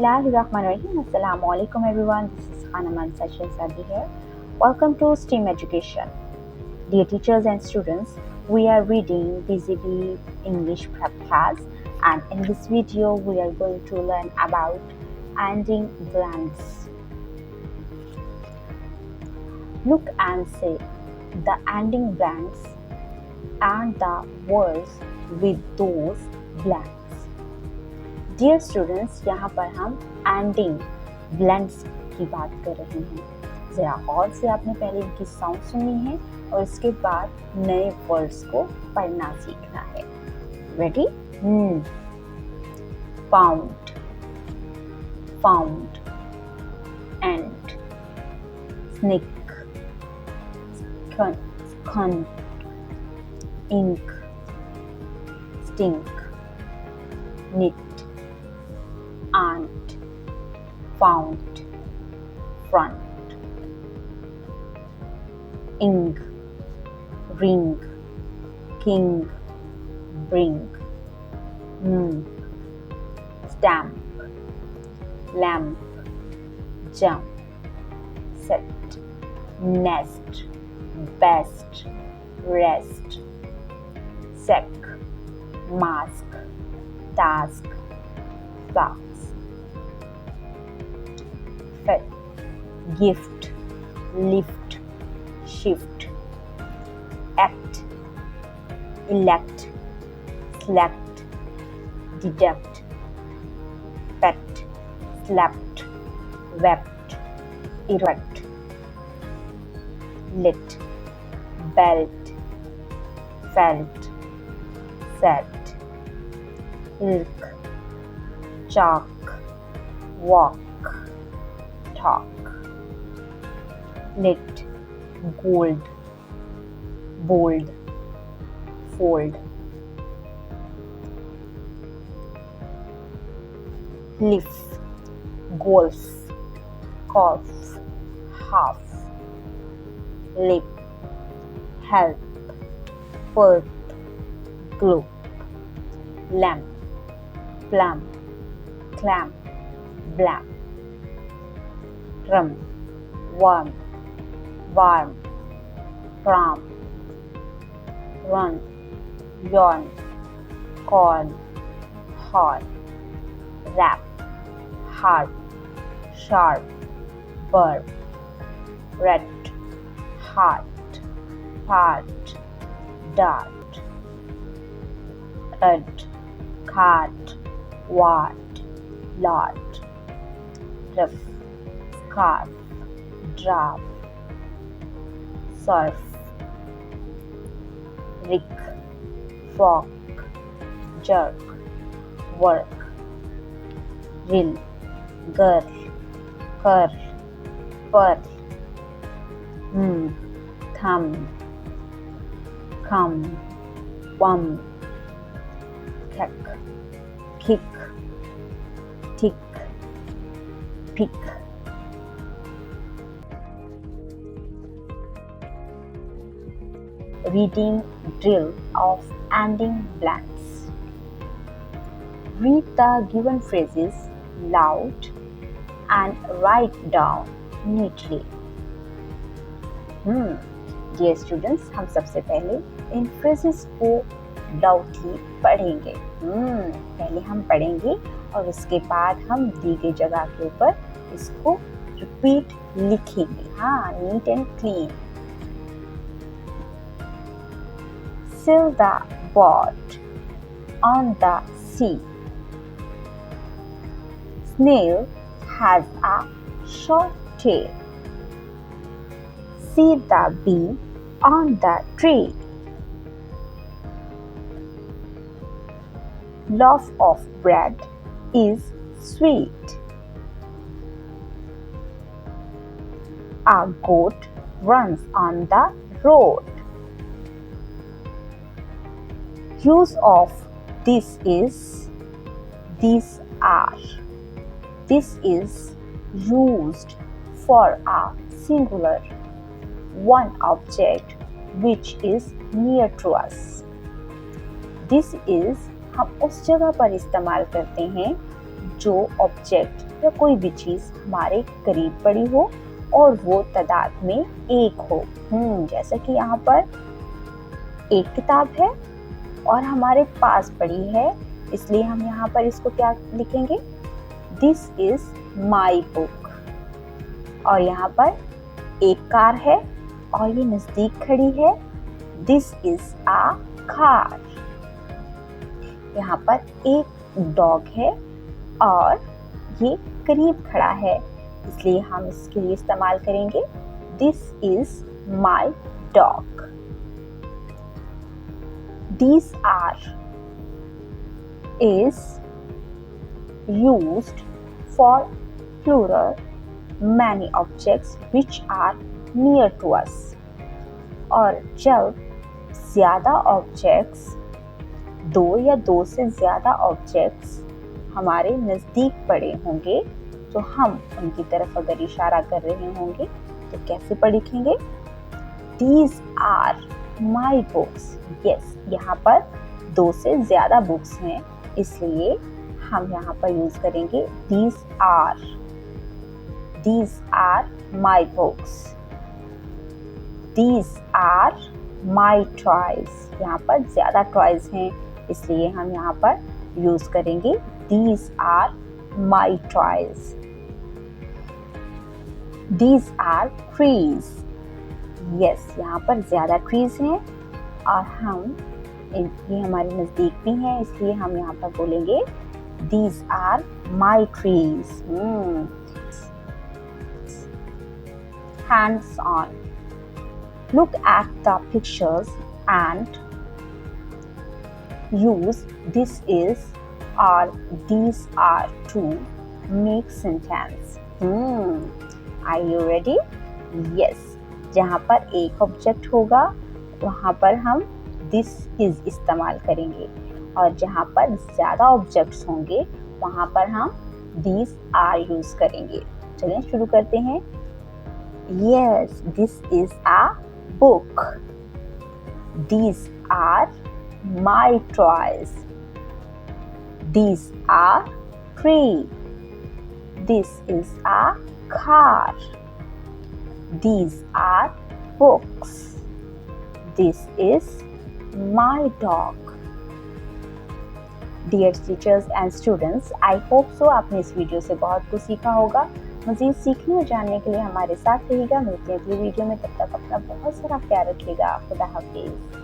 Bismillahirrahmanirrahim. Assalamu alaikum everyone. This is Hanaman Sadi here. Welcome to STEAM Education. Dear teachers and students, we are reading BZB English Prep class, and in this video we are going to learn about ending blanks. Look and say the ending blanks and the words with those blanks. Dear students, यहाँ पर हम ending blends की बात कर रहे हैं। ज़रा गौर से आपने पहले इनकी साउंड सुननी है और इसके बाद नए वर्ड्स को पढ़ना सीखना है। Ready? Pound, found, and, snick, skunk, ink, stink, knit, aunt, found, front, ing, ring, king, bring, stamp, lamp, jump, set, nest, best, rest, sec, mask, task, flask, fit, gift, lift, shift, act, elect, select, deduct, pet, slept, wept, erect, lit, belt, felt, set, ilk, chalk, walk, talk, lit, gold, bold, fold, leaf, golf, cough, half, lip, help, pulp, globe, lamp, plump, clamp, blamp, drum, worm, warm, prom, run, yawn, corn, hot, rap, heart, sharp, burp, red, heart, part, dart, red, cart, wart, lot, riff, scarf, draft, surf, rick, frock, jerk, work, rill, girl, curl, pearl, thumb, come, bum, kick, kick, tick, pick. Reading drill of ending blanks. Read the given phrases loud and write down neatly. Dear students, हम सबसे पहले इन phrases को loudly पढ़ेंगे। पहले हम पढ़ेंगे और उसके बाद हम दी गई जगह के ऊपर इसको रिपीट लिखेंगे। Neat and clean. Sail the boat on the sea. Snail has a short tail. See the bee on the tree. Loaf of bread is sweet. A goat runs on the road. Use of this is, these are. This is used for a singular one object which is near to us. This is हम उस जगह पर इस्तेमाल करते हैं जो object या कोई भी चीज हमारे करीब पड़ी हो और वो तादाद में एक हो। जैसे कि यहाँ पर एक किताब है और हमारे पास पड़ी है, इसलिए हम यहाँ पर इसको क्या लिखेंगे, दिस इज माई बुक। और यहाँ पर एक कार है और ये नजदीक खड़ी है, दिस इज आ कार। यहाँ पर एक डॉग है और ये करीब खड़ा है, इसलिए हम इसके लिए इस्तेमाल करेंगे this is my dog. These are is used for plural many objects which are near to us। और जब ज़्यादा ऑब्जेक्ट्स, दो या दो से ज़्यादा ऑब्जेक्ट्स हमारे नज़दीक पड़े होंगे तो हम उनकी तरफ अगर इशारा कर रहे होंगे तो कैसे लिखेंगे, These are my books। Yes, यहाँ पर दो से ज़्यादा बुक्स हैं, इसलिए हम यहाँ पर यूज़ करेंगे these are my books। These are my toys। यहाँ पर ज़्यादा टॉयज हैं, इसलिए हम यहाँ पर यूज़ करेंगे these are my toys। These are trees। Yes, यहाँ पर ज़्यादा ट्रीज हैं और हम ये हमारे नज़दीक भी हैं, इसलिए हम यहाँ पर बोलेंगे these are my trees। Hands on। Look at the pictures and use this is or these are to make sentence। Are you ready? Yes। जहाँ पर एक ऑब्जेक्ट होगा वहाँ पर हम दिस इज इस्तेमाल करेंगे और जहाँ पर ज़्यादा ऑब्जेक्ट्स होंगे वहाँ पर हम दिस आर यूज़ करेंगे। चलिए शुरू करते हैं। Yes, this is a book. These are my toys। These are tree। This is a car। These are books। This is my dog। Dear teachers and students, I hope so आपने इस video से बहुत कुछ सीखा होगा। मज़ीद सीखने और जानने के लिए हमारे साथ रहिएगा। मिलते हैं अगली वीडियो में, तब तक अपना बहुत सारा ख्याल रखिएगा। खुदा हाफिज़।